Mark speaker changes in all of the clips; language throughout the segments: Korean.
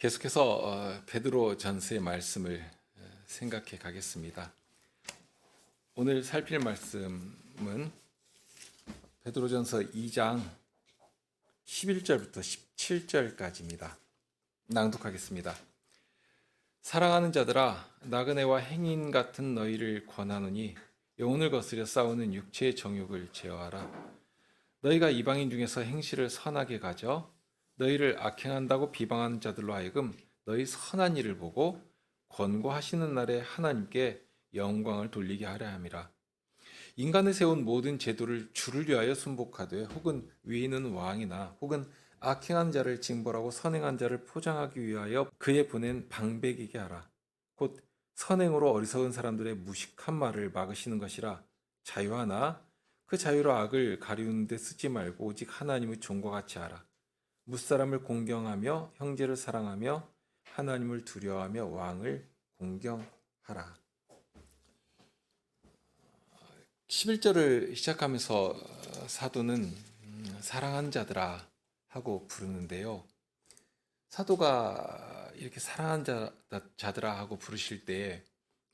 Speaker 1: 계속해서 베드로 전서의 말씀을 생각해 가겠습니다. 오늘 살필 말씀은 베드로전서 2장 11절부터 17절까지입니다. 낭독하겠습니다. 사랑하는 자들아, 나그네와 행인 같은 너희를 권하노니 영혼을 거스려 싸우는 육체의 정욕을 제어하라. 너희가 이방인 중에서 행실을 선하게 가져 너희를 악행한다고 비방하는 자들로 하여금 너희 선한 일을 보고 권고하시는 날에 하나님께 영광을 돌리게 하려 함이라. 인간을 세운 모든 제도를 주를 위하여 순복하되 혹은 위에 있는 왕이나 혹은 악행한 자를 징벌하고 선행한 자를 포장하기 위하여 그의 보낸 방백이게 하라. 곧 선행으로 어리석은 사람들의 무식한 말을 막으시는 것이라. 자유하나 그 자유로 악을 가리우는 데 쓰지 말고 오직 하나님의 종과 같이 하라. 무사람을 공경하며 형제를 사랑하며 하나님을 두려워하며 왕을 공경하라. 11절을 시작하면서 사도는 사랑하는 자들아 하고 부르는데요. 사도가 이렇게 사랑하는 자들아 하고 부르실 때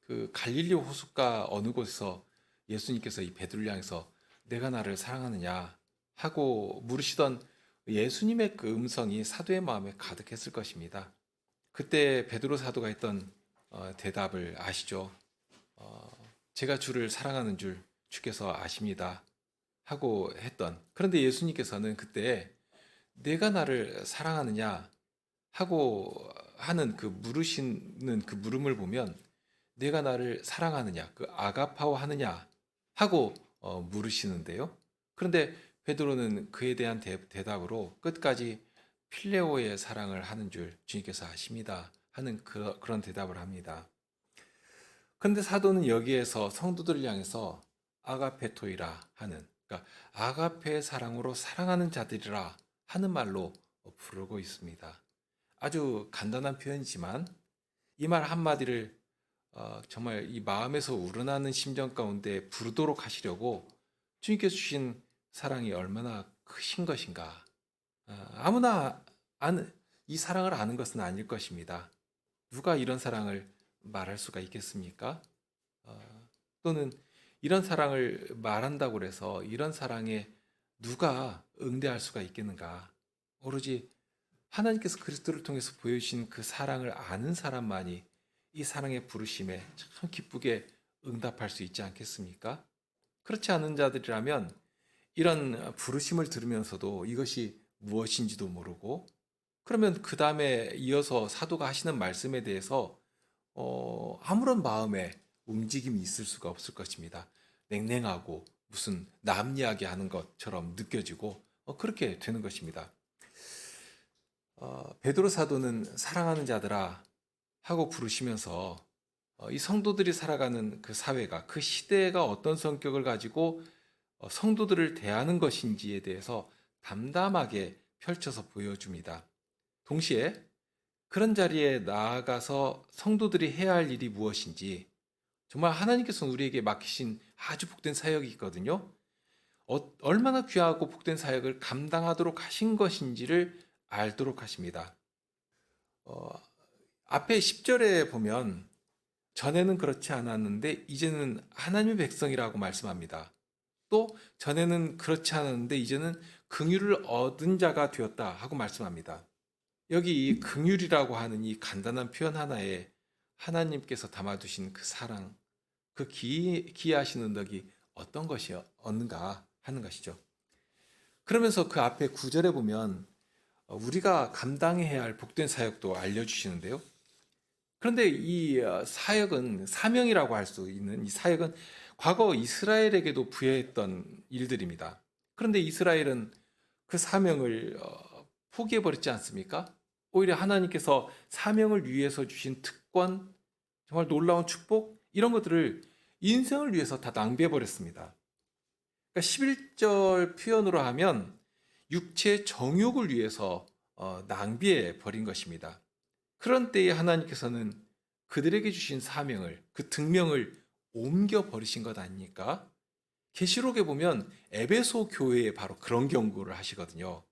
Speaker 1: 그 갈릴리 호숫가 어느 곳에서 예수님께서 이 베드로를 향해서 내가 나를 사랑하느냐 하고 물으시던 예수님의 그 음성이 사도의 마음에 가득했을 것입니다. 그때 베드로 사도가 했던 대답을 아시죠? 제가 주를 사랑하는 줄 주께서 아십니다 하고 했던, 그런데 예수님께서는 그때 내가 나를 사랑하느냐 하고 하는 그 물으시는 그 물음을 보면 내가 나를 사랑하느냐, 그 아가파오 하느냐 하고 물으시는데요. 그런데 베드로는 그에 대한 대답으로 끝까지 필레오의 사랑을 하는 줄 주님께서 아십니다 하는 그런 대답을 합니다. 그런데 사도는 여기에서 성도들을 향해서 아가페토이라 하는, 그러니까 아가페의 사랑으로 사랑하는 자들이라 하는 말로 부르고 있습니다. 아주 간단한 표현이지만 이 말 한마디를 정말 이 마음에서 우러나는 심정 가운데 부르도록 하시려고 주님께서 주신 사랑이 얼마나 크신 것인가. 아무나 이 사랑을 아는 것은 아닐 것입니다. 누가 이런 사랑을 말할 수가 있겠습니까? 또는 이런 사랑을 말한다고 해서 이런 사랑에 누가 응대할 수가 있겠는가? 오로지 하나님께서 그리스도를 통해서 보여주신 그 사랑을 아는 사람만이 이 사랑의 부르심에 참 기쁘게 응답할 수 있지 않겠습니까? 그렇지 않은 자들이라면 이런 부르심을 들으면서도 이것이 무엇인지도 모르고, 그러면 그 다음에 이어서 사도가 하시는 말씀에 대해서 아무런 마음에 움직임이 있을 수가 없을 것입니다. 냉랭하고 무슨 남 이야기 하는 것처럼 느껴지고 그렇게 되는 것입니다. 베드로 사도는 사랑하는 자들아 하고 부르시면서 이 성도들이 살아가는 그 사회가, 그 시대가 어떤 성격을 가지고 성도들을 대하는 것인지에 대해서 담담하게 펼쳐서 보여줍니다. 동시에 그런 자리에 나아가서 성도들이 해야 할 일이 무엇인지, 정말 하나님께서는 우리에게 맡기신 아주 복된 사역이 있거든요. 얼마나 귀하고 복된 사역을 감당하도록 하신 것인지를 알도록 하십니다. 앞에 10절에 보면 전에는 그렇지 않았는데 이제는 하나님의 백성이라고 말씀합니다. 또 전에는 그렇지 않았는데 이제는 긍휼을 얻은 자가 되었다 하고 말씀합니다. 여기 이 긍휼이라고 하는 이 간단한 표현 하나에 하나님께서 담아두신 그 사랑, 그 기이하신 덕이 어떤 것이었는가 하는 것이죠. 그러면서 그 앞에 9절에 보면 우리가 감당해야 할 복된 사역도 알려주시는데요. 그런데 이 사역은 사명이라고 할 수 있는 이 사역은 과거 이스라엘에게도 부여했던 일들입니다. 그런데 이스라엘은 그 사명을 포기해버렸지 않습니까? 오히려 하나님께서 사명을 위해서 주신 특권, 정말 놀라운 축복, 이런 것들을 인생을 위해서 다 낭비해버렸습니다. 그러니까 11절 표현으로 하면 육체의 정욕을 위해서 낭비해 버린 것입니다. 그런 때에 하나님께서는 그들에게 주신 사명을, 그 등명을 옮겨 버리신 것 아닙니까? 계시록에 보면 에베소 교회에 바로 그런 경고를 하시거든요.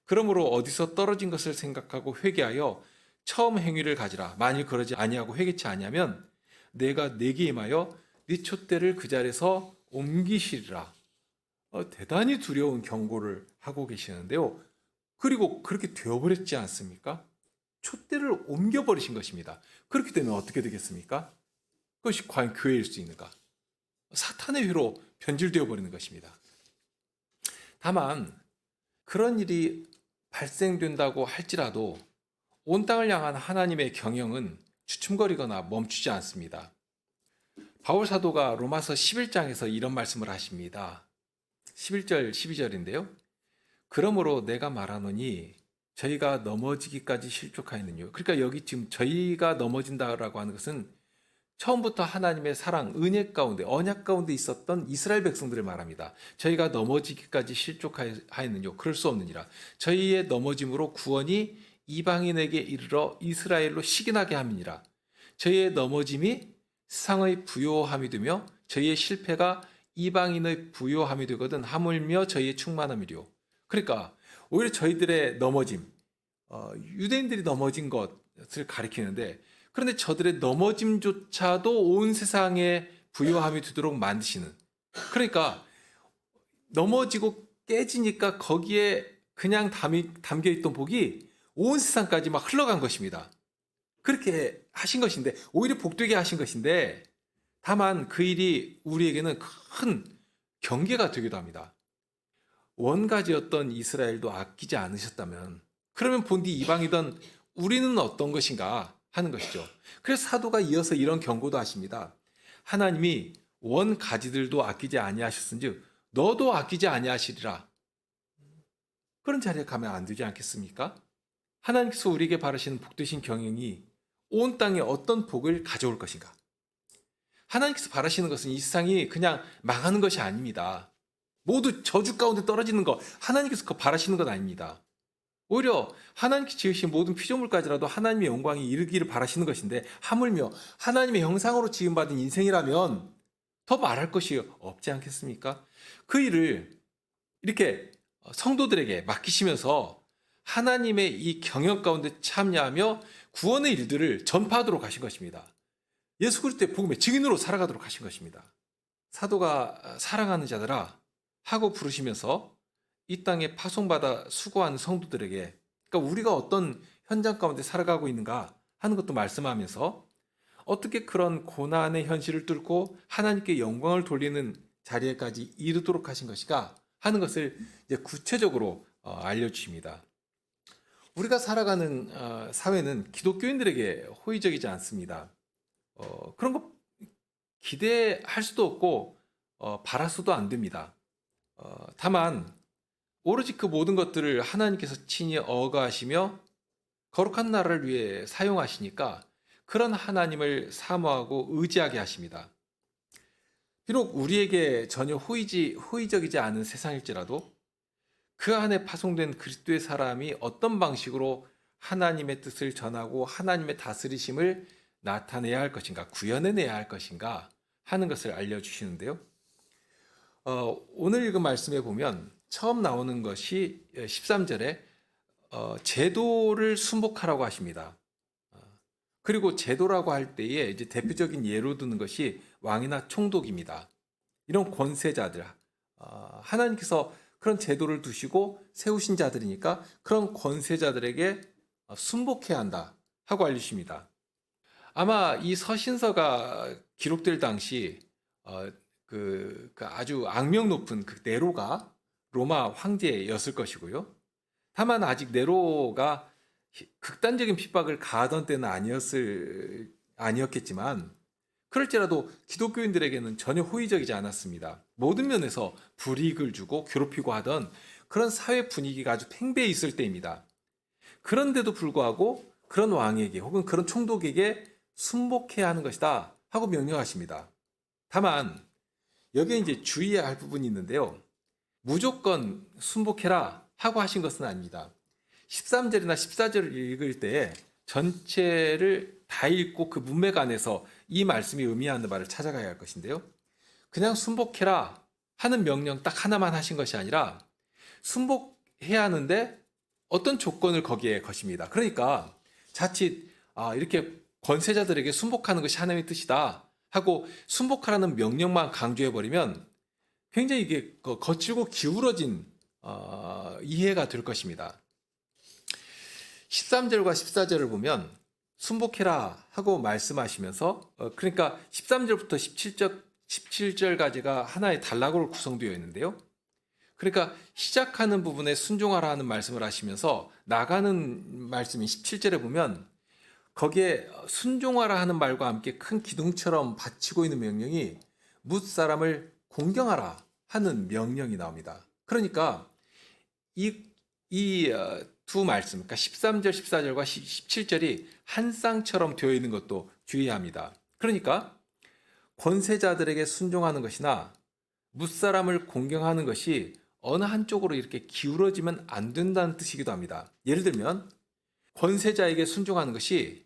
Speaker 1: 그러므로 어디서 떨어진 것을 생각하고 회개하여 처음 행위를 가지라. 만일 그러지 아니하고 회개치 아니하면 내가 네게 임하여 네 촛대를 그 자리에서 옮기시리라. 대단히 두려운 경고를 하고 계시는데요. 그리고 그렇게 되어버렸지 않습니까? 촛대를 옮겨버리신 것입니다. 그렇게 되면 어떻게 되겠습니까? 그것이 과연 교회일 수 있는가? 사탄의 회로 변질되어 버리는 것입니다. 다만 그런 일이 발생된다고 할지라도 온 땅을 향한 하나님의 경영은 주춤거리거나 멈추지 않습니다. 바울 사도가 로마서 11장에서 이런 말씀을 하십니다. 11절, 12절인데요. 그러므로 내가 말하노니 저희가 넘어지기까지 실족하였느뇨. 그러니까 여기 지금 저희가 넘어진다라고 하는 것은 처음부터 하나님의 사랑, 은혜 가운데, 언약 가운데 있었던 이스라엘 백성들을 말합니다. 저희가 넘어지기까지 실족하였느뇨. 그럴 수 없느니라. 저희의 넘어짐으로 구원이 이방인에게 이르러 이스라엘로 식인하게 함이니라. 저희의 넘어짐이 세상의 부요함이 되며 저희의 실패가 이방인의 부요함이 되거든 하물며 저희의 충만함이려. 그러니까 오히려 저희들의 넘어짐, 유대인들이 넘어진 것을 가리키는데, 그런데 저들의 넘어짐조차도 온 세상에 부요함이 되도록 만드시는, 그러니까 넘어지고 깨지니까 거기에 그냥 담겨있던 복이 온 세상까지 막 흘러간 것입니다. 그렇게 하신 것인데, 오히려 복되게 하신 것인데, 다만 그 일이 우리에게는 큰 경계가 되기도 합니다. 원가지였던 이스라엘도 아끼지 않으셨다면 그러면 본디 이방이던 우리는 어떤 것인가 하는 것이죠. 그래서 사도가 이어서 이런 경고도 하십니다. 하나님이 원가지들도 아끼지 아니하셨은즉 너도 아끼지 아니하시리라. 그런 자리에 가면 안 되지 않겠습니까? 하나님께서 우리에게 바라시는 복되신 경영이 온 땅에 어떤 복을 가져올 것인가? 하나님께서 바라시는 것은 이 세상이 그냥 망하는 것이 아닙니다. 모두 저주 가운데 떨어지는 것, 하나님께서 그거 바라시는 것 아닙니다. 오히려 하나님께서 지으신 모든 피조물까지라도 하나님의 영광이 이르기를 바라시는 것인데, 하물며 하나님의 형상으로 지음받은 인생이라면 더 말할 것이 없지 않겠습니까? 그 일을 이렇게 성도들에게 맡기시면서 하나님의 이 경영 가운데 참여하며 구원의 일들을 전파하도록 하신 것입니다. 예수 그리스도의 복음의 증인으로 살아가도록 하신 것입니다. 사도가 사랑하는 자들아 하고 부르시면서 이 땅에 파송받아 수고하는 성도들에게, 그러니까 우리가 어떤 현장 가운데 살아가고 있는가 하는 것도 말씀하면서 어떻게 그런 고난의 현실을 뚫고 하나님께 영광을 돌리는 자리에까지 이르도록 하신 것인가 하는 것을 이제 구체적으로 알려주십니다. 우리가 살아가는 사회는 기독교인들에게 호의적이지 않습니다. 그런 거 기대할 수도 없고 바라서도 안 됩니다. 다만 오로지 그 모든 것들을 하나님께서 친히 어가하시며 거룩한 나라를 위해 사용하시니까 그런 하나님을 사모하고 의지하게 하십니다. 비록 우리에게 전혀 호의적이지 않은 세상일지라도 그 안에 파송된 그리스도의 사람이 어떤 방식으로 하나님의 뜻을 전하고 하나님의 다스리심을 나타내야 할 것인가, 구현해내야 할 것인가 하는 것을 알려주시는데요. 오늘 읽은 말씀에 보면 처음 나오는 것이 13절에 제도를 순복하라고 하십니다. 그리고 제도라고 할 때에 이제 대표적인 예로 드는 것이 왕이나 총독입니다. 이런 권세자들, 하나님께서 그런 제도를 두시고 세우신 자들이니까 그런 권세자들에게 순복해야 한다 하고 알려주십니다. 아마 이 서신서가 기록될 당시 그 아주 악명 높은 그 네로가 로마 황제였을 것이고요. 다만 아직 네로가 극단적인 핍박을 가하던 때는 아니었겠지만 그럴지라도 기독교인들에게는 전혀 호의적이지 않았습니다. 모든 면에서 불이익을 주고 괴롭히고 하던 그런 사회 분위기가 아주 팽배해 있을 때입니다. 그런데도 불구하고 그런 왕에게 혹은 그런 총독에게 순복해야 하는 것이다 하고 명령하십니다. 다만 여기에 이제 주의해야 할 부분이 있는데요. 무조건 순복해라 하고 하신 것은 아닙니다. 13절이나 14절을 읽을 때 전체를 다 읽고 그 문맥 안에서 이 말씀이 의미하는 바를 찾아가야 할 것인데요. 그냥 순복해라 하는 명령 딱 하나만 하신 것이 아니라 순복해야 하는데 어떤 조건을 거기에 거십니다. 그러니까 자칫 이렇게 권세자들에게 순복하는 것이 하나님의 뜻이다 하고 순복하라는 명령만 강조해버리면 굉장히 이게 거칠고 기울어진 이해가 될 것입니다. 13절과 14절을 보면 순복해라 하고 말씀하시면서 그러니까 13절부터 17절까지가 하나의 단락으로 구성되어 있는데요. 그러니까 시작하는 부분에 순종하라 하는 말씀을 하시면서 나가는 말씀인 17절에 보면 거기에 순종하라 하는 말과 함께 큰 기둥처럼 받치고 있는 명령이 뭇 사람을 공경하라 하는 명령이 나옵니다. 그러니까 이 두 말씀, 그러니까 13절, 14절과 17절이 한 쌍처럼 되어 있는 것도 주의해야 합니다. 그러니까 권세자들에게 순종하는 것이나 뭇사람을 공경하는 것이 어느 한쪽으로 이렇게 기울어지면 안 된다는 뜻이기도 합니다. 예를 들면 권세자에게 순종하는 것이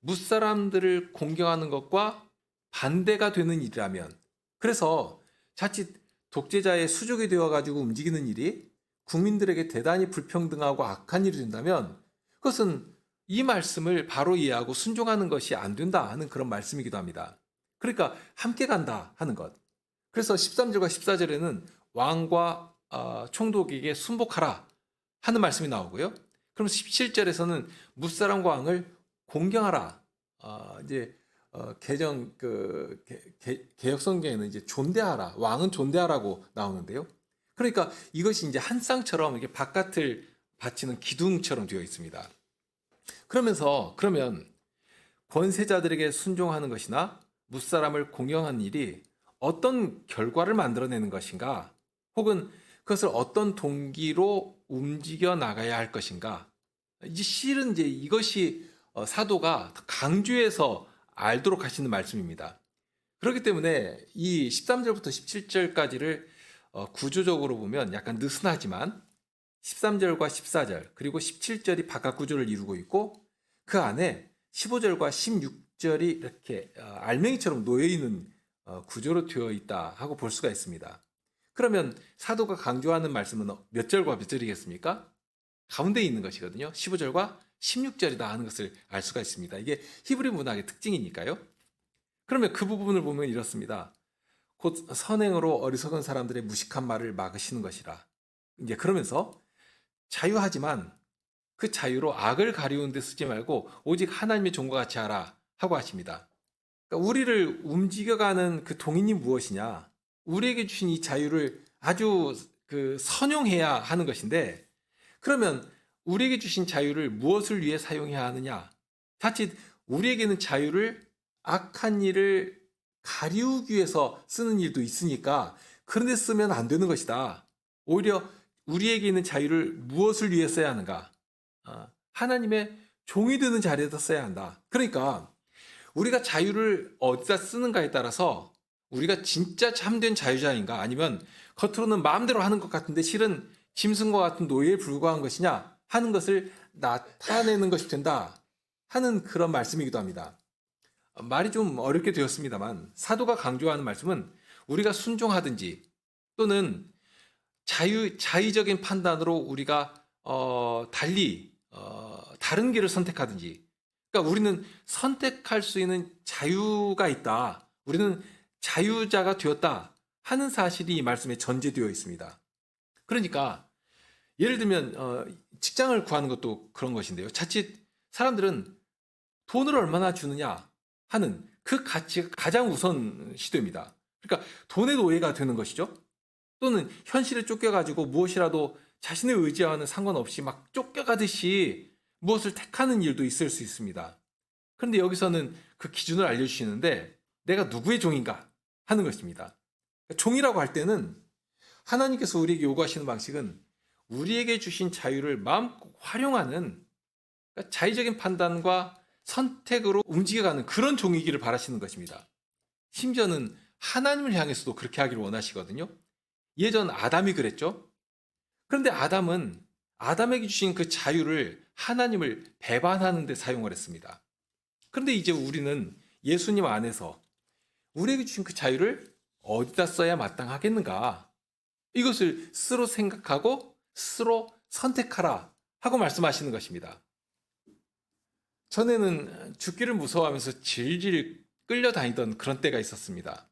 Speaker 1: 뭇사람들을 공경하는 것과 반대가 되는 일이라면, 그래서 자칫 독재자의 수족이 되어가지고 움직이는 일이 국민들에게 대단히 불평등하고 악한 일이 된다면 그것은 이 말씀을 바로 이해하고 순종하는 것이 안 된다 하는 그런 말씀이기도 합니다. 그러니까 함께 간다 하는 것. 그래서 13절과 14절에는 왕과 총독에게 순복하라 하는 말씀이 나오고요. 그럼 17절에서는 뭇사람과 왕을 공경하라. 개혁 성경에는 이제 존대하라, 왕은 존대하라고 나오는데요. 그러니까 이것이 이제 한 쌍처럼 이렇게 바깥을 받치는 기둥처럼 되어 있습니다. 그러면 권세자들에게 순종하는 것이나 뭇사람을 공경하는 일이 어떤 결과를 만들어내는 것인가, 혹은 그것을 어떤 동기로 움직여 나가야 할 것인가. 실은 이제 이것이 사도가 강조해서 알도록 하시는 말씀입니다. 그렇기 때문에 이 13절부터 17절까지를 구조적으로 보면 약간 느슨하지만 13절과 14절 그리고 17절이 바깥 구조를 이루고 있고 그 안에 15절과 16절이 이렇게 알맹이처럼 놓여 있는 구조로 되어 있다 하고 볼 수가 있습니다. 그러면 사도가 강조하는 말씀은 몇 절과 몇 절이겠습니까? 가운데 있는 것이거든요. 15절과 16절이다 하는 것을 알 수가 있습니다. 이게 히브리 문학의 특징이니까요. 그러면 그 부분을 보면 이렇습니다. 곧 선행으로 어리석은 사람들의 무식한 말을 막으시는 것이라. 이제 그러면서 자유하지만 그 자유로 악을 가리우는 데 쓰지 말고 오직 하나님의 종과 같이 하라 하고 하십니다. 그러니까 우리를 움직여가는 그 동인이 무엇이냐? 우리에게 주신 이 자유를 아주 선용해야 하는 것인데, 그러면 우리에게 주신 자유를 무엇을 위해 사용해야 하느냐? 자칫 우리에게는 자유를 악한 일을 가리우기 위해서 쓰는 일도 있으니까 그런데 쓰면 안 되는 것이다. 오히려 우리에게 있는 자유를 무엇을 위해 써야 하는가? 하나님의 종이 되는 자리에다 써야 한다. 그러니까 우리가 자유를 어디다 쓰는가에 따라서 우리가 진짜 참된 자유자인가, 아니면 겉으로는 마음대로 하는 것 같은데 실은 짐승과 같은 노예에 불과한 것이냐 하는 것을 나타내는 것이 된다 하는 그런 말씀이기도 합니다. 말이 좀 어렵게 되었습니다만 사도가 강조하는 말씀은 우리가 순종하든지 또는 자의적인 판단으로 우리가 달리 다른 길을 선택하든지, 그러니까 우리는 선택할 수 있는 자유가 있다, 우리는 자유자가 되었다 하는 사실이 이 말씀에 전제되어 있습니다. 그러니까 예를 들면 직장을 구하는 것도 그런 것인데요. 자칫 사람들은 돈을 얼마나 주느냐 하는 그 가치가 가장 우선 시도입니다. 그러니까 돈의 노예가 되는 것이죠. 또는 현실에 쫓겨가지고 무엇이라도 자신의 의지와는 상관없이 막 쫓겨가듯이 무엇을 택하는 일도 있을 수 있습니다. 그런데 여기서는 그 기준을 알려주시는데 내가 누구의 종인가 하는 것입니다. 종이라고 할 때는 하나님께서 우리에게 요구하시는 방식은 우리에게 주신 자유를 마음껏 활용하는, 그러니까 자의적인 판단과 선택으로 움직여가는 그런 종이기를 바라시는 것입니다. 심지어는 하나님을 향해서도 그렇게 하기를 원하시거든요. 예전 아담이 그랬죠. 그런데 아담에게 주신 그 자유를 하나님을 배반하는 데 사용을 했습니다. 그런데 이제 우리는 예수님 안에서 우리에게 주신 그 자유를 어디다 써야 마땅하겠는가, 이것을 스스로 생각하고 스스로 선택하라 하고 말씀하시는 것입니다. 전에는 죽기를 무서워하면서 질질 끌려다니던 그런 때가 있었습니다.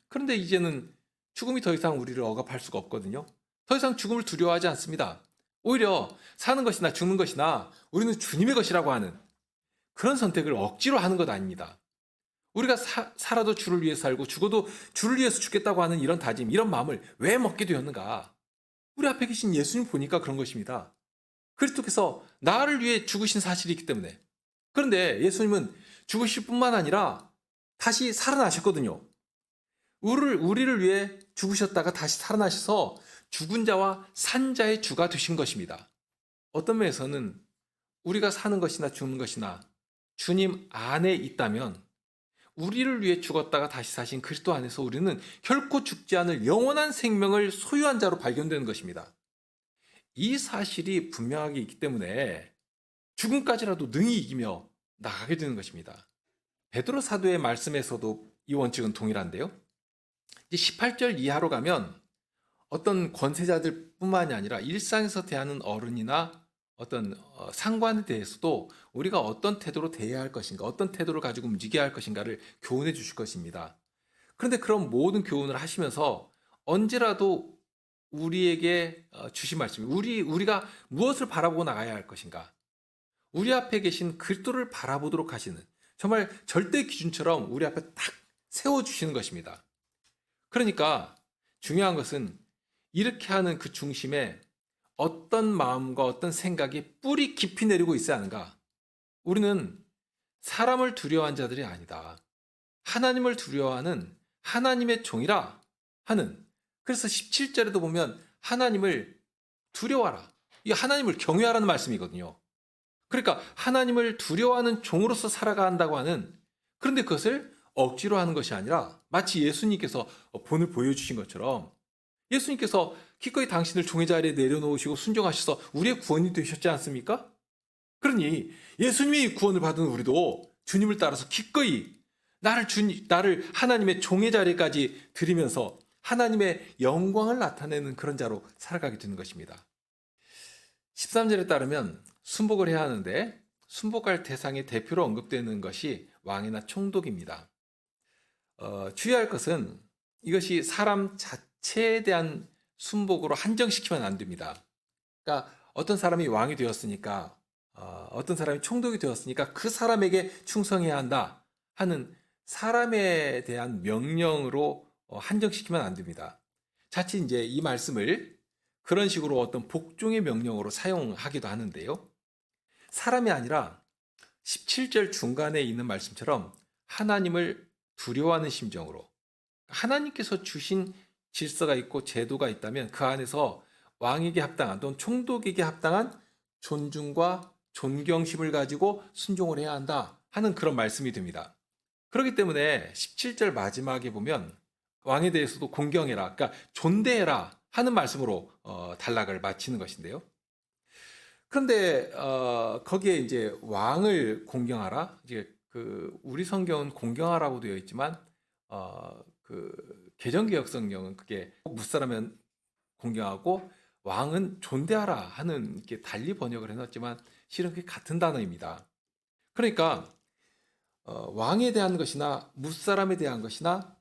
Speaker 1: 그런데 이제는 죽음이 더 이상 우리를 억압할 수가 없거든요. 더 이상 죽음을 두려워하지 않습니다. 오히려 사는 것이나 죽는 것이나 우리는 주님의 것이라고 하는 그런 선택을 억지로 하는 것 아닙니다. 우리가 살아도 주를 위해서 살고 죽어도 주를 위해서 죽겠다고 하는 이런 다짐, 이런 마음을 왜 먹게 되었는가? 우리 앞에 계신 예수님 보니까 그런 것입니다. 그리스도께서 나를 위해 죽으신 사실이 있기 때문에. 그런데 예수님은 죽으실 뿐만 아니라 다시 살아나셨거든요. 우리를 위해 죽으셨다가 다시 살아나셔서 죽은 자와 산 자의 주가 되신 것입니다. 어떤 면에서는 우리가 사는 것이나 죽는 것이나 주님 안에 있다면 우리를 위해 죽었다가 다시 사신 그리스도 안에서 우리는 결코 죽지 않을 영원한 생명을 소유한 자로 발견되는 것입니다. 이 사실이 분명하게 있기 때문에 죽음까지라도 능히 이기며 나가게 되는 것입니다. 베드로 사도의 말씀에서도 이 원칙은 동일한데요. 이제 18절 이하로 가면 어떤 권세자들뿐만이 아니라 일상에서 대하는 어른이나 어떤 상관에 대해서도 우리가 어떤 태도로 대해야 할 것인가, 어떤 태도를 가지고 움직여야 할 것인가를 교훈해 주실 것입니다. 그런데 그런 모든 교훈을 하시면서 언제라도 우리에게 주신 말씀이 우리가 무엇을 바라보고 나가야 할 것인가, 우리 앞에 계신 그리스도를 바라보도록 하시는 정말 절대 기준처럼 우리 앞에 딱 세워주시는 것입니다. 그러니까 중요한 것은 이렇게 하는 그 중심에 어떤 마음과 어떤 생각이 뿌리 깊이 내리고 있어야 하는가? 우리는 사람을 두려워한 자들이 아니다. 하나님을 두려워하는 하나님의 종이라 하는, 그래서 17절에도 보면 하나님을 두려워하라. 이 하나님을 경외하라는 말씀이거든요. 그러니까 하나님을 두려워하는 종으로서 살아가 한다고 하는, 그런데 그것을 억지로 하는 것이 아니라 마치 예수님께서 본을 보여주신 것처럼 예수님께서 기꺼이 당신을 종의 자리에 내려놓으시고 순종하셔서 우리의 구원이 되셨지 않습니까? 그러니 예수님이 구원을 받은 우리도 주님을 따라서 기꺼이 나를 하나님의 종의 자리까지 드리면서 하나님의 영광을 나타내는 그런 자로 살아가게 되는 것입니다. 13절에 따르면 순복을 해야 하는데 순복할 대상의 대표로 언급되는 것이 왕이나 총독입니다. 주의할 것은 이것이 사람 자체에 대한 순복으로 한정시키면 안 됩니다. 그러니까 어떤 사람이 왕이 되었으니까, 어떤 사람이 총독이 되었으니까 그 사람에게 충성해야 한다 하는 사람에 대한 명령으로 한정시키면 안 됩니다. 자칫 이제 이 말씀을 그런 식으로 어떤 복종의 명령으로 사용하기도 하는데요. 사람이 아니라 17절 중간에 있는 말씀처럼 하나님을 두려워하는 심정으로, 하나님께서 주신 질서가 있고 제도가 있다면 그 안에서 왕에게 합당한 또는 총독에게 합당한 존중과 존경심을 가지고 순종을 해야 한다 하는 그런 말씀이 됩니다. 그렇기 때문에 17절 마지막에 보면 왕에 대해서도 공경해라, 그러니까 존대해라 하는 말씀으로 단락을 마치는 것인데요. 그런데 거기에 이제 왕을 공경하라, 이제 그 우리 성경은 공경하라고 되어 있지만 그 개정개혁 성경은 그게 무사라면 공경하고 왕은 존대하라 하는 이렇게 달리 번역을 해놨지만 실은 그게 같은 단어입니다. 그러니까 왕에 대한 것이나 무사람에 대한 것이나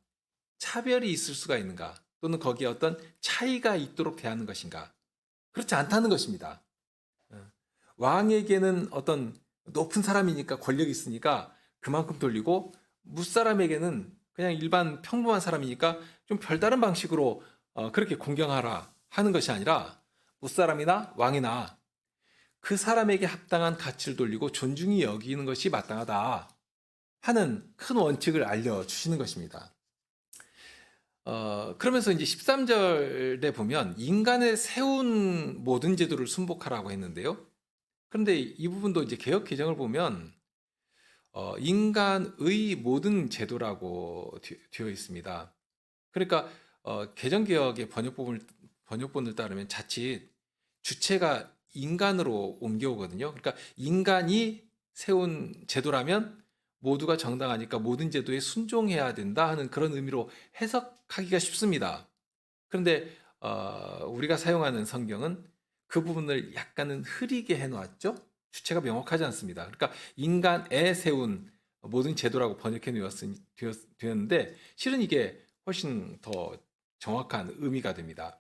Speaker 1: 차별이 있을 수가 있는가, 또는 거기에 어떤 차이가 있도록 대하는 것인가, 그렇지 않다는 것입니다. 왕에게는 어떤 높은 사람이니까 권력이 있으니까 그만큼 돌리고, 무사람에게는 그냥 일반 평범한 사람이니까 좀 별다른 방식으로 그렇게 공경하라 하는 것이 아니라 무사람이나 왕이나 그 사람에게 합당한 가치를 돌리고 존중히 여기는 것이 마땅하다 하는 큰 원칙을 알려주시는 것입니다. 그러면서 이제 13절에 보면 인간의 세운 모든 제도를 순복하라고 했는데요. 그런데 이 부분도 이제 개역 개정을 보면 인간의 모든 제도라고 되어 있습니다. 그러니까 개정 개혁의 번역본을 따르면 자칫 주체가 인간으로 옮겨오거든요. 그러니까 인간이 세운 제도라면 모두가 정당하니까 모든 제도에 순종해야 된다 하는 그런 의미로 해석하기가 쉽습니다. 그런데 우리가 사용하는 성경은 그 부분을 약간은 흐리게 해놓았죠. 주체가 명확하지 않습니다. 그러니까 인간에 세운 모든 제도라고 번역해 되었는데 실은 이게 훨씬 더 정확한 의미가 됩니다.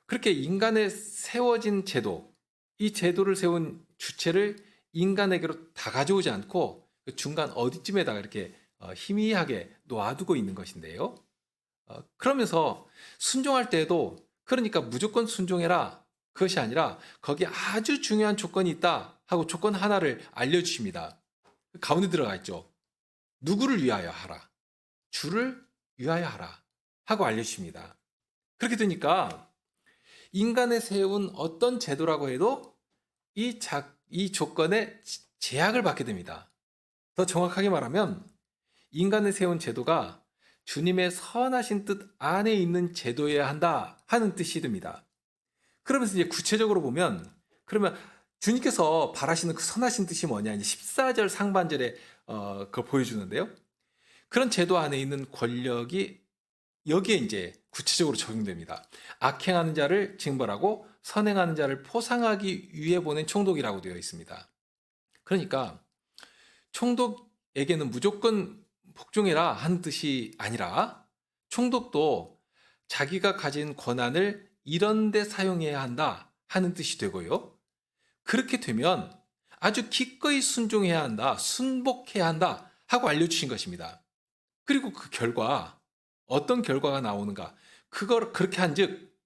Speaker 1: 그렇게 인간에 세워진 제도, 이 제도를 세운 주체를 인간에게로 다 가져오지 않고 그 중간 어디쯤에다가 이렇게 희미하게 놓아두고 있는 것인데요. 그러면서 순종할 때에도 그러니까 무조건 순종해라 그것이 아니라 거기에 아주 중요한 조건이 있다 하고 조건 하나를 알려주십니다. 가운데 들어가 있죠. 누구를 위하여 하라. 주를 위하여 하라 하고 알려주십니다. 그렇게 되니까 인간에 세운 어떤 제도라고 해도 이 조건에 제약을 받게 됩니다. 더 정확하게 말하면 인간에 세운 제도가 주님의 선하신 뜻 안에 있는 제도여야 한다 하는 뜻이 됩니다. 그러면서 이제 구체적으로 보면 그러면 주님께서 바라시는 그 선하신 뜻이 뭐냐 이제 14절 상반절에 그걸 보여주는데요. 그런 제도 안에 있는 권력이 여기에 이제 구체적으로 적용됩니다. 악행하는 자를 징벌하고 선행하는 자를 포상하기 위해 보낸 총독이라고 되어 있습니다. 그러니까 총독에게는 무조건 복종해라 하는 뜻이 아니라 총독도 자기가 가진 권한을 이런 데 사용해야 한다 하는 뜻이 되고요. 그렇게 되면 아주 기꺼이 순종해야 한다, 순복해야 한다 하고 알려주신 것입니다. 그리고 그 결과, 어떤 결과가 나오는가? 그걸 그렇게 한즉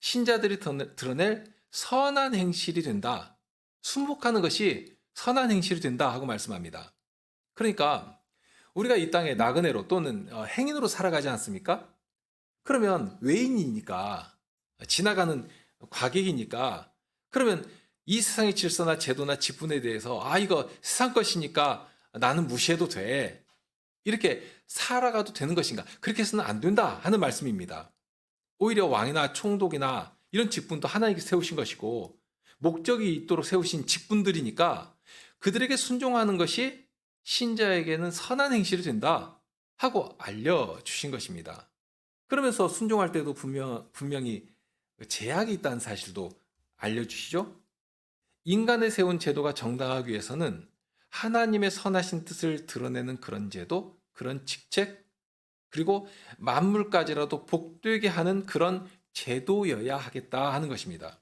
Speaker 1: 신자들이 드러낼 선한 행실이 된다. 순복하는 것이 선한 행실이 된다 하고 말씀합니다. 그러니까 우리가 이 땅에 나그네로 또는 행인으로 살아가지 않습니까? 그러면 외인이니까 지나가는 과객이니까 그러면 이 세상의 질서나 제도나 직분에 대해서 이거 세상 것이니까 나는 무시해도 돼. 이렇게 살아가도 되는 것인가? 그렇게 해서는 안 된다 하는 말씀입니다. 오히려 왕이나 총독이나 이런 직분도 하나님께 세우신 것이고 목적이 있도록 세우신 직분들이니까 그들에게 순종하는 것이 신자에게는 선한 행실이 된다 하고 알려주신 것입니다. 그러면서 순종할 때도 분명히 제약이 있다는 사실도 알려주시죠. 인간에 세운 제도가 정당하기 위해서는 하나님의 선하신 뜻을 드러내는 그런 제도, 그런 직책, 그리고 만물까지라도 복되게 하는 그런 제도여야 하겠다 하는 것입니다.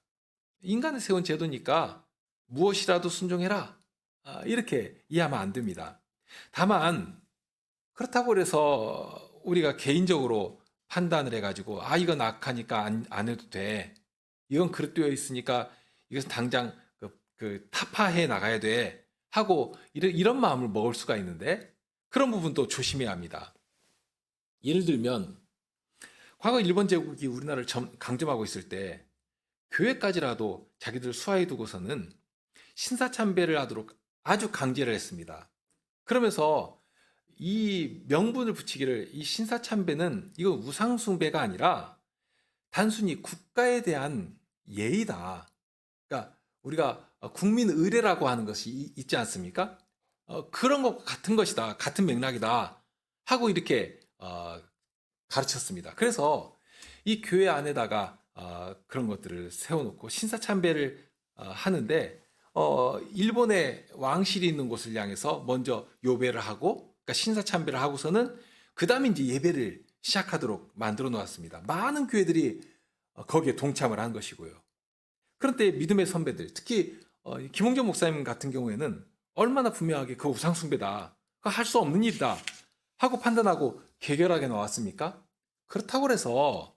Speaker 1: 인간에 세운 제도니까 무엇이라도 순종해라. 이렇게 이해하면 안 됩니다. 다만 그렇다고 해서 우리가 개인적으로 판단을 해가지고 이건 악하니까 안 해도 돼. 이건 그릇되어 있으니까 이것은 당장 타파해 나가야 돼. 하고 이런 마음을 먹을 수가 있는데 그런 부분도 조심해야 합니다. 예를 들면 과거 일본 제국이 우리나라를 강점하고 있을 때 교회까지라도 자기들 수하에 두고서는 신사참배를 하도록 아주 강제를 했습니다. 그러면서 이 명분을 붙이기를 이 신사참배는 이거 우상숭배가 아니라 단순히 국가에 대한 예의다. 그러니까 우리가 국민 의례라고 하는 것이 있지 않습니까? 그런 것 같은 것이다. 같은 맥락이다. 하고 이렇게 가르쳤습니다. 그래서 이 교회 안에다가 그런 것들을 세워놓고 신사참배를 하는데 일본의 왕실이 있는 곳을 향해서 먼저 요배를 하고 그러니까 신사참배를 하고서는 그 다음에 이제 예배를 시작하도록 만들어 놓았습니다. 많은 교회들이 거기에 동참을 한 것이고요. 그런데 믿음의 선배들, 특히 김홍전 목사님 같은 경우에는 얼마나 분명하게 그 우상숭배다, 할 수 없는 일이다 하고 판단하고 개결하게 나왔습니까? 그렇다고 해서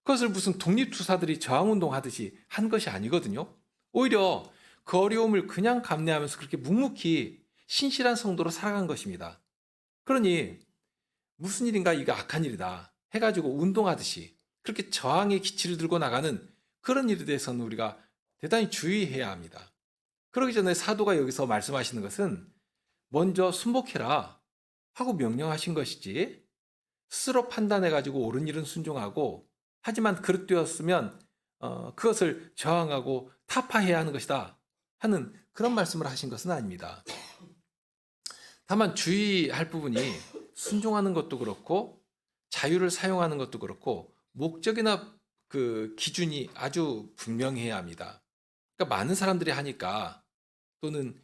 Speaker 1: 그것을 무슨 독립투사들이 저항운동 하듯이 한 것이 아니거든요. 오히려 그 어려움을 그냥 감내하면서 그렇게 묵묵히 신실한 성도로 살아간 것입니다. 그러니 무슨 일인가 이거 악한 일이다 해가지고 운동하듯이 그렇게 저항의 기치를 들고 나가는 그런 일에 대해서는 우리가 대단히 주의해야 합니다. 그러기 전에 사도가 여기서 말씀하시는 것은 먼저 순복해라 하고 명령하신 것이지 스스로 판단해가지고 옳은 일은 순종하고 하지만 그릇되었으면 그것을 저항하고 타파해야 하는 것이다 하는 그런 말씀을 하신 것은 아닙니다. 다만 주의할 부분이 순종하는 것도 그렇고 자유를 사용하는 것도 그렇고 목적이나 그 기준이 아주 분명해야 합니다. 그러니까 많은 사람들이 하니까 또는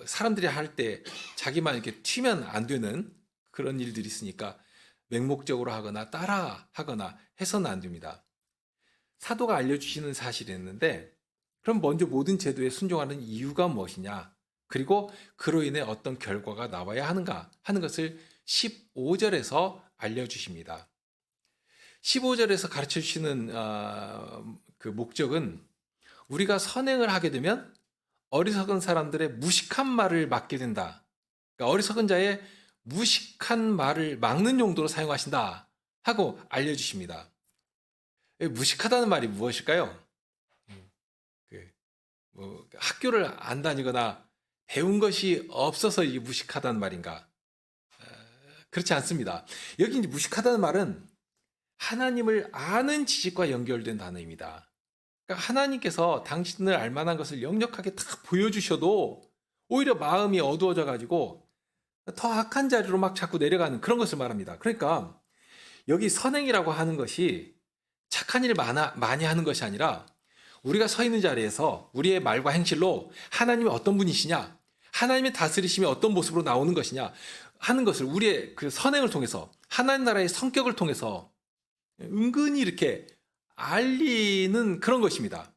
Speaker 1: 사람들이 할 때 자기만 이렇게 튀면 안 되는 그런 일들이 있으니까 맹목적으로 하거나 따라 하거나 해서는 안 됩니다. 사도가 알려주시는 사실이었는데, 그럼 먼저 모든 제도에 순종하는 이유가 무엇이냐? 그리고 그로 인해 어떤 결과가 나와야 하는가 하는 것을 15절에서 알려주십니다. 15절에서 가르쳐 주시는 그 목적은 우리가 선행을 하게 되면 어리석은 사람들의 무식한 말을 막게 된다. 그러니까 어리석은 자의 무식한 말을 막는 용도로 사용하신다 하고 알려주십니다. 무식하다는 말이 무엇일까요? 학교를 안 다니거나 배운 것이 없어서 이게 무식하다는 말인가? 그렇지 않습니다. 여기 이제 무식하다는 말은 하나님을 아는 지식과 연결된 단어입니다. 그러니까 하나님께서 당신을 알 만한 것을 역력하게 다 보여주셔도 오히려 마음이 어두워져 가지고 더 악한 자리로 막 자꾸 내려가는 그런 것을 말합니다. 그러니까 여기 선행이라고 하는 것이 착한 일을 많이 하는 것이 아니라 우리가 서 있는 자리에서 우리의 말과 행실로 하나님이 어떤 분이시냐, 하나님의 다스리심이 어떤 모습으로 나오는 것이냐 하는 것을 우리의 그 선행을 통해서, 하나님 나라의 성격을 통해서 은근히 이렇게 알리는 그런 것입니다.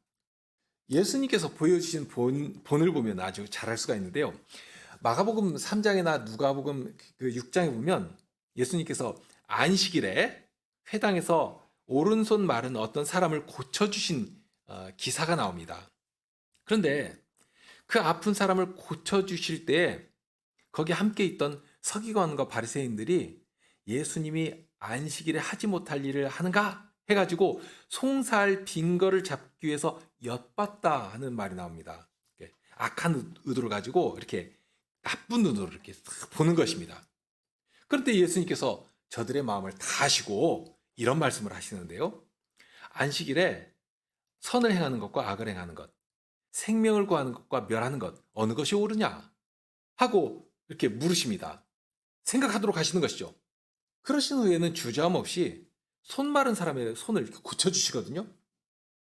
Speaker 1: 예수님께서 보여주신 본을 보면 아주 잘할 수가 있는데요. 마가복음 3장이나 누가복음 그 6장에 보면 예수님께서 안식일에 회당에서 오른손 마른 어떤 사람을 고쳐주신 기사가 나옵니다. 그런데 그 아픈 사람을 고쳐주실 때 거기 함께 있던 서기관과 바리새인들이 예수님이 안식일에 하지 못할 일을 하는가 해가지고 송사할 빈거를 잡기 위해서 엿봤다 하는 말이 나옵니다. 악한 의도를 가지고 이렇게 나쁜 눈으로 이렇게 보는 것입니다. 그런데 예수님께서 저들의 마음을 다 아시고 이런 말씀을 하시는데요. 안식일에 선을 행하는 것과 악을 행하는 것, 생명을 구하는 것과 멸하는 것, 어느 것이 옳으냐? 하고 이렇게 물으십니다. 생각하도록 하시는 것이죠. 그러신 후에는 주저함 없이 손 마른 사람의 손을 이렇게 고쳐주시거든요.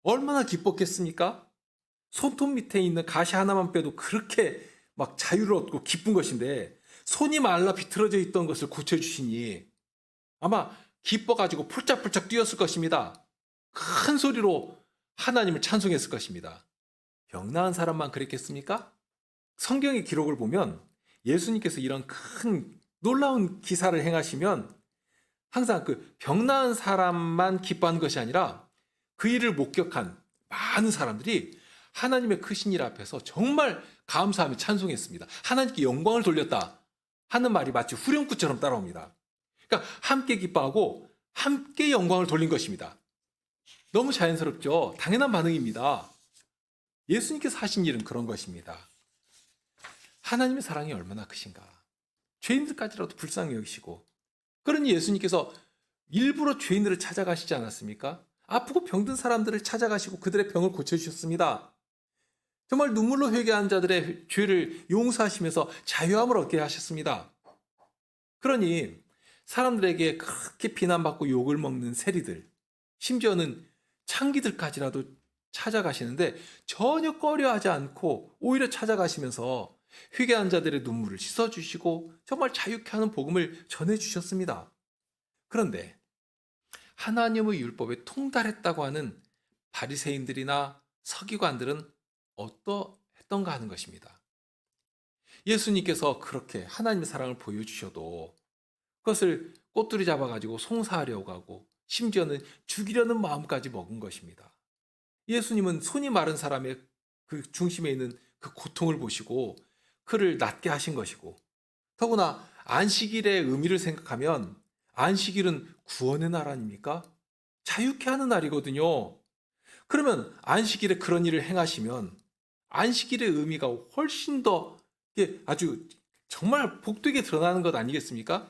Speaker 1: 얼마나 기뻤겠습니까? 손톱 밑에 있는 가시 하나만 빼도 그렇게 막 자유를 얻고 기쁜 것인데 손이 말라 비틀어져 있던 것을 고쳐주시니 아마 기뻐가지고 폴짝폴짝 뛰었을 것입니다. 큰 소리로 하나님을 찬송했을 것입니다. 병 나은 사람만 그랬겠습니까? 성경의 기록을 보면 예수님께서 이런 큰 놀라운 기사를 행하시면 항상 그 병 나은 사람만 기뻐하는 것이 아니라 그 일을 목격한 많은 사람들이 하나님의 크신 일 앞에서 정말 감사하며 찬송했습니다. 하나님께 영광을 돌렸다 하는 말이 마치 후렴구처럼 따라옵니다. 그러니까 함께 기뻐하고 함께 영광을 돌린 것입니다. 너무 자연스럽죠? 당연한 반응입니다. 예수님께서 하신 일은 그런 것입니다. 하나님의 사랑이 얼마나 크신가. 죄인들까지라도 불쌍히 여기시고, 그러니 예수님께서 일부러 죄인들을 찾아가시지 않았습니까? 아프고 병든 사람들을 찾아가시고 그들의 병을 고쳐주셨습니다. 정말 눈물로 회개한 자들의 죄를 용서하시면서 자유함을 얻게 하셨습니다. 그러니 사람들에게 그렇게 비난받고 욕을 먹는 세리들, 심지어는 창기들까지라도 찾아가시는데 전혀 꺼려하지 않고 오히려 찾아가시면서 회개한 자들의 눈물을 씻어주시고 정말 자유케 하는 복음을 전해주셨습니다. 그런데 하나님의 율법에 통달했다고 하는 바리새인들이나 서기관들은 어떠했던가 하는 것입니다. 예수님께서 그렇게 하나님의 사랑을 보여주셔도 그것을 꼬투리 잡아가지고 송사하려고 하고 심지어는 죽이려는 마음까지 먹은 것입니다. 예수님은 손이 마른 사람의 그 중심에 있는 그 고통을 보시고 그를 낫게 하신 것이고, 더구나 안식일의 의미를 생각하면 안식일은 구원의 날 아닙니까? 자유케 하는 날이거든요. 그러면 안식일에 그런 일을 행하시면 안식일의 의미가 훨씬 더 이게 아주 정말 복되게 드러나는 것 아니겠습니까?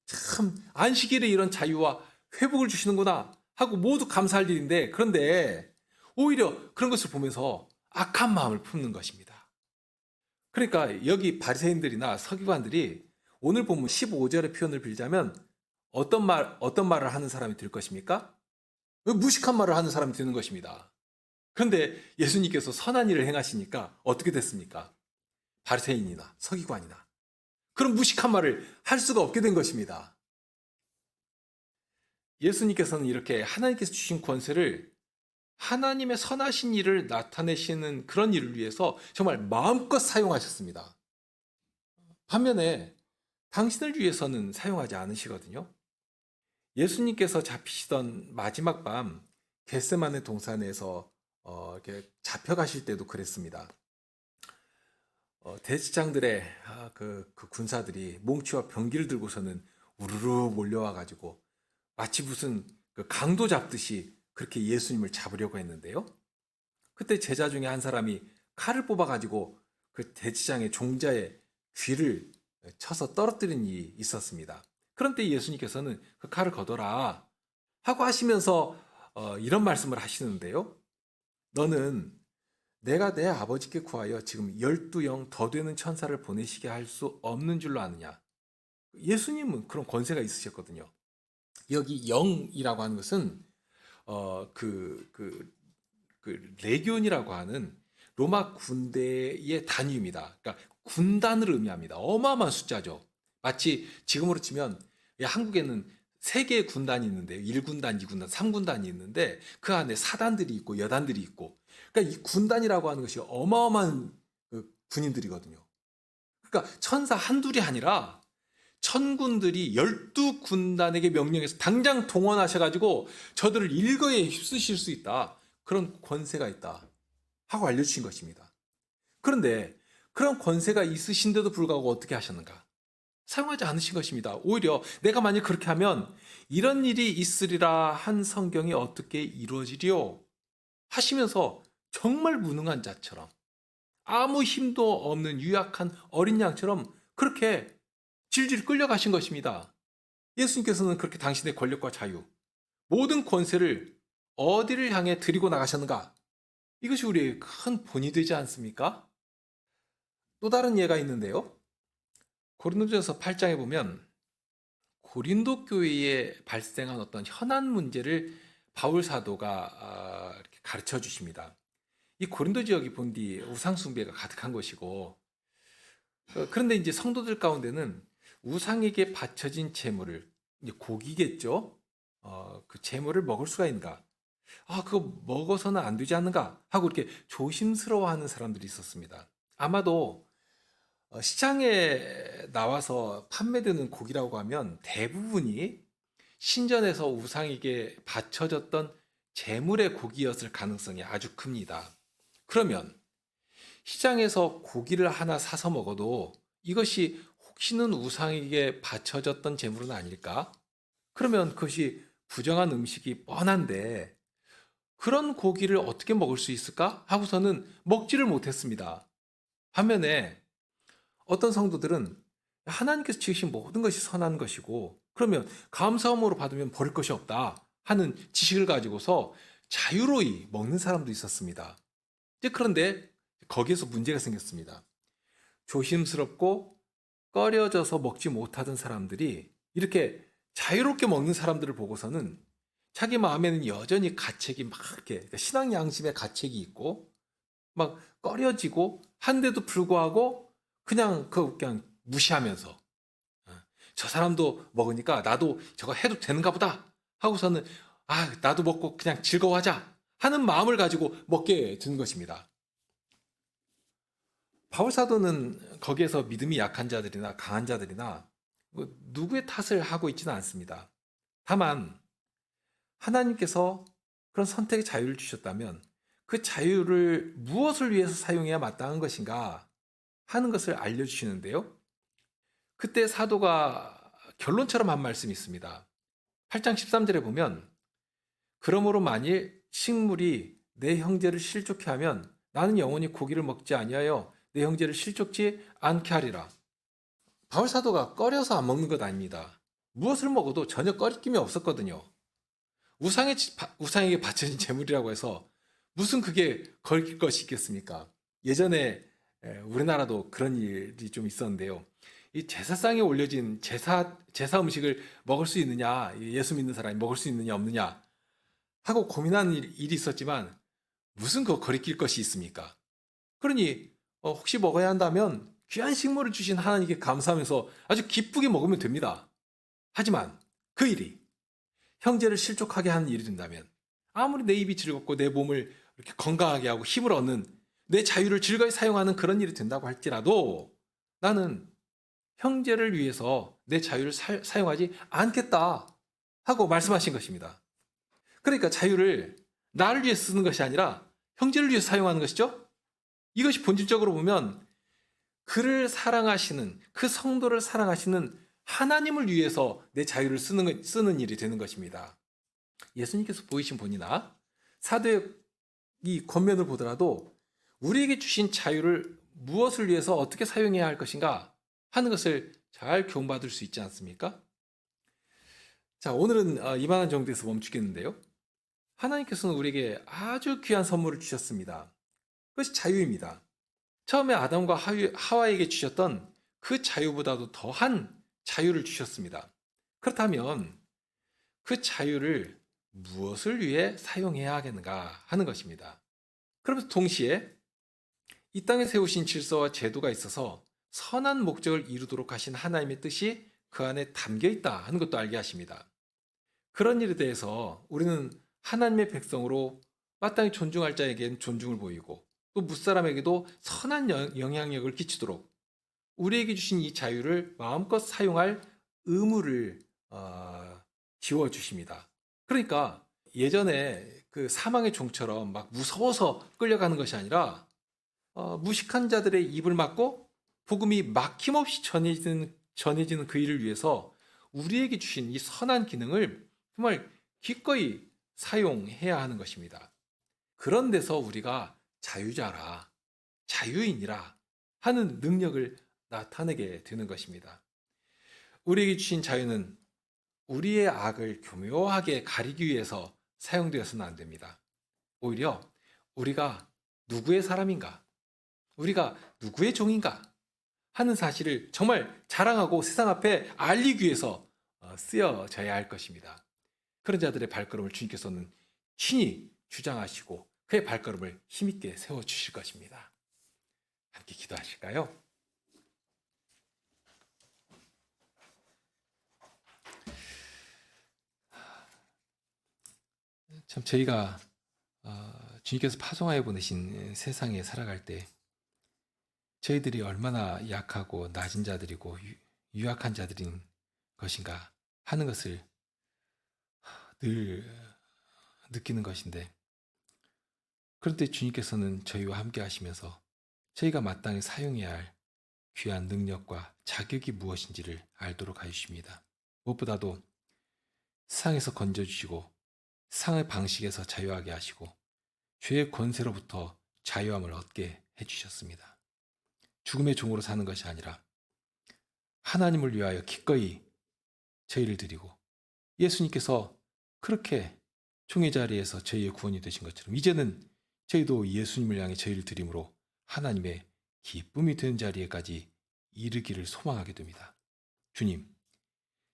Speaker 1: 참 안식일에 이런 자유와 회복을 주시는구나 하고 모두 감사할 일인데, 그런데 오히려 그런 것을 보면서 악한 마음을 품는 것입니다. 그러니까 여기 바리새인들이나 서기관들이 오늘 본문 15절의 표현을 빌자면 어떤 말을 하는 사람이 될 것입니까? 무식한 말을 하는 사람이 되는 것입니다. 그런데 예수님께서 선한 일을 행하시니까 어떻게 됐습니까? 바리새인이나 서기관이나 그런 무식한 말을 할 수가 없게 된 것입니다. 예수님께서는 이렇게 하나님께서 주신 권세를 하나님의 선하신 일을 나타내시는 그런 일을 위해서 정말 마음껏 사용하셨습니다. 반면에 당신을 위해서는 사용하지 않으시거든요. 예수님께서 잡히시던 마지막 밤 겟세마네 동산에서 이렇게 잡혀가실 때도 그랬습니다. 대지장들의 그 군사들이 몽치와 병기를 들고서는 우르르 몰려와 가지고 마치 무슨 그 강도 잡듯이 그렇게 예수님을 잡으려고 했는데요. 그때 제자 중에 한 사람이 칼을 뽑아 가지고 그 대지장의 종자의 귀를 쳐서 떨어뜨린 일이 있었습니다. 그런데 예수님께서는 그 칼을 거둬라 하고 하시면서 이런 말씀을 하시는데요. 너는 내가 내 아버지께 구하여 지금 12영 더 되는 천사를 보내시게 할 수 없는 줄로 아느냐. 예수님은 그런 권세가 있으셨거든요. 여기 영이라고 하는 것은 레기온이라고 하는 로마 군대의 단위입니다. 그러니까 군단을 의미합니다. 어마어마한 숫자죠. 마치 지금으로 치면 한국에는 세 개의 군단이 있는데요. 1군단, 2군단, 3군단이 있는데 그 안에 사단들이 있고 여단들이 있고 그러니까 이 군단이라고 하는 것이 어마어마한 군인들이거든요. 그러니까 천사 한둘이 아니라 천군들이 12군단에게 명령해서 당장 동원하셔가지고 저들을 일거에 휩쓰실 수 있다. 그런 권세가 있다. 하고 알려주신 것입니다. 그런데 그런 권세가 있으신데도 불구하고 어떻게 하셨는가? 사용하지 않으신 것입니다. 오히려 내가 만약 그렇게 하면 이런 일이 있으리라 한 성경이 어떻게 이루어지리요? 하시면서 정말 무능한 자처럼 아무 힘도 없는 유약한 어린 양처럼 그렇게 질질 끌려가신 것입니다. 예수님께서는 그렇게 당신의 권력과 자유, 모든 권세를 어디를 향해 드리고 나가셨는가? 이것이 우리의 큰 본이 되지 않습니까? 또 다른 예가 있는데요. 고린도전서 8장에 보면 고린도 교회에 발생한 어떤 현안 문제를 바울 사도가 이렇게 가르쳐 주십니다. 이 고린도 지역이 본디 우상 숭배가 가득한 것이고 그런데 이제 성도들 가운데는 우상에게 바쳐진 제물을 이제 고기겠죠. 그 제물을 먹을 수가 있는가? 그거 먹어서는 안 되지 않는가? 하고 이렇게 조심스러워하는 사람들이 있었습니다. 아마도 시장에 나와서 판매되는 고기라고 하면 대부분이 신전에서 우상에게 바쳐졌던 제물의 고기였을 가능성이 아주 큽니다. 그러면 시장에서 고기를 하나 사서 먹어도 이것이 혹시는 우상에게 바쳐졌던 제물은 아닐까? 그러면 그것이 부정한 음식이 뻔한데 그런 고기를 어떻게 먹을 수 있을까? 하고서는 먹지를 못했습니다. 반면에 어떤 성도들은 하나님께서 지으신 모든 것이 선한 것이고 그러면 감사함으로 받으면 버릴 것이 없다 하는 지식을 가지고서 자유로이 먹는 사람도 있었습니다. 그런데 거기에서 문제가 생겼습니다. 조심스럽고 꺼려져서 먹지 못하던 사람들이 이렇게 자유롭게 먹는 사람들을 보고서는 자기 마음에는 여전히 가책이 막 이렇게 그러니까 신앙 양심의 가책이 있고 막 꺼려지고 한데도 불구하고 그냥 무시하면서 저 사람도 먹으니까 나도 저거 해도 되는가 보다 하고서는 나도 먹고 그냥 즐거워하자 하는 마음을 가지고 먹게 되는 것입니다. 바울 사도는 거기에서 믿음이 약한 자들이나 강한 자들이나 누구의 탓을 하고 있지는 않습니다. 다만 하나님께서 그런 선택의 자유를 주셨다면 그 자유를 무엇을 위해서 사용해야 마땅한 것인가 하는 것을 알려주시는데요. 그때 사도가 결론처럼 한 말씀이 있습니다. 8장 13절에 보면 그러므로 만일 식물이 내 형제를 실족케 하면 나는 영원히 고기를 먹지 아니하여 내 형제를 실족지 않게 하리라. 바울 사도가 꺼려서 안 먹는 것 아닙니다. 무엇을 먹어도 전혀 꺼림이 없었거든요. 우상에게 바쳐진 제물이라고 해서 무슨 그게 걸릴 것이 있겠습니까? 예전에 우리나라도 그런 일이 좀 있었는데요. 이 제사상에 올려진 제사 음식을 먹을 수 있느냐, 예수 믿는 사람이 먹을 수 있느냐 없느냐 하고 고민하는 일이 있었지만 무슨 그 거리낄 것이 있습니까? 그러니 혹시 먹어야 한다면 귀한 식물을 주신 하나님께 감사하면서 아주 기쁘게 먹으면 됩니다. 하지만 그 일이 형제를 실족하게 하는 일이 된다면, 아무리 내 입이 즐겁고 내 몸을 이렇게 건강하게 하고 힘을 얻는, 내 자유를 즐거이 사용하는 그런 일이 된다고 할지라도 나는 형제를 위해서 내 자유를 사용하지 않겠다 하고 말씀하신 것입니다. 그러니까 자유를 나를 위해 쓰는 것이 아니라 형제를 위해 사용하는 것이죠. 이것이 본질적으로 보면 그를 사랑하시는, 그 성도를 사랑하시는 하나님을 위해서 내 자유를 쓰는 일이 되는 것입니다. 예수님께서 보이신 본이나 사도의 이 권면을 보더라도 우리에게 주신 자유를 무엇을 위해서 어떻게 사용해야 할 것인가 하는 것을 잘 교훈받을 수 있지 않습니까? 자, 오늘은 이만한 정도에서 멈추겠는데요. 하나님께서는 우리에게 아주 귀한 선물을 주셨습니다. 그것이 자유입니다. 처음에 아담과 하와에게 주셨던 그 자유보다도 더한 자유를 주셨습니다. 그렇다면 그 자유를 무엇을 위해 사용해야 하겠는가 하는 것입니다. 그러면서 동시에 이 땅에 세우신 질서와 제도가 있어서 선한 목적을 이루도록 하신 하나님의 뜻이 그 안에 담겨 있다 하는 것도 알게 하십니다. 그런 일에 대해서 우리는 하나님의 백성으로 마땅히 존중할 자에겐 존중을 보이고 또 무사람에게도 선한 영향력을 끼치도록 우리에게 주신 이 자유를 마음껏 사용할 의무를 지워주십니다. 그러니까 예전에 그 사망의 종처럼 막 무서워서 끌려가는 것이 아니라 무식한 자들의 입을 막고 복음이 막힘없이 전해지는 그 일을 위해서 우리에게 주신 이 선한 기능을 정말 기꺼이 사용해야 하는 것입니다. 그런 데서 우리가 자유자라, 자유인이라 하는 능력을 나타내게 되는 것입니다. 우리에게 주신 자유는 우리의 악을 교묘하게 가리기 위해서 사용되어서는 안 됩니다. 오히려 우리가 누구의 사람인가, 우리가 누구의 종인가 하는 사실을 정말 자랑하고 세상 앞에 알리기 위해서 쓰여져야 할 것입니다. 그런 자들의 발걸음을 주님께서는 친히 주장하시고 그의 발걸음을 힘있게 세워주실 것입니다. 함께 기도하실까요? 참 저희가 주님께서 파송하여 보내신 세상에 살아갈 때 저희들이 얼마나 약하고 낮은 자들이고 유약한 자들인 것인가 하는 것을 늘 느끼는 것인데, 그런데 주님께서는 저희와 함께 하시면서 저희가 마땅히 사용해야 할 귀한 능력과 자격이 무엇인지를 알도록 하십니다. 무엇보다도 세상에서 건져주시고 세상의 방식에서 자유하게 하시고 죄의 권세로부터 자유함을 얻게 해주셨습니다. 죽음의 종으로 사는 것이 아니라 하나님을 위하여 기꺼이 저희를 드리고 예수님께서 그렇게 총회 자리에서 저희의 구원이 되신 것처럼 이제는 저희도 예수님을 향해 저희를 드림으로 하나님의 기쁨이 되는 자리에까지 이르기를 소망하게 됩니다. 주님,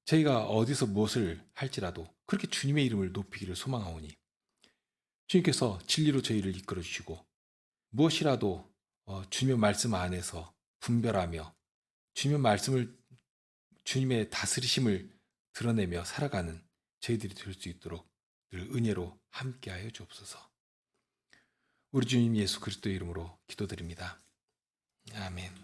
Speaker 1: 저희가 어디서 무엇을 할지라도 그렇게 주님의 이름을 높이기를 소망하오니 주님께서 진리로 저희를 이끌어 주시고 무엇이라도 주님의 말씀 안에서 분별하며 주님의 다스리심을 드러내며 살아가는 저희들이 될 수 있도록 늘 은혜로 함께하여 주옵소서. 우리 주님 예수 그리스도의 이름으로 기도드립니다. 아멘.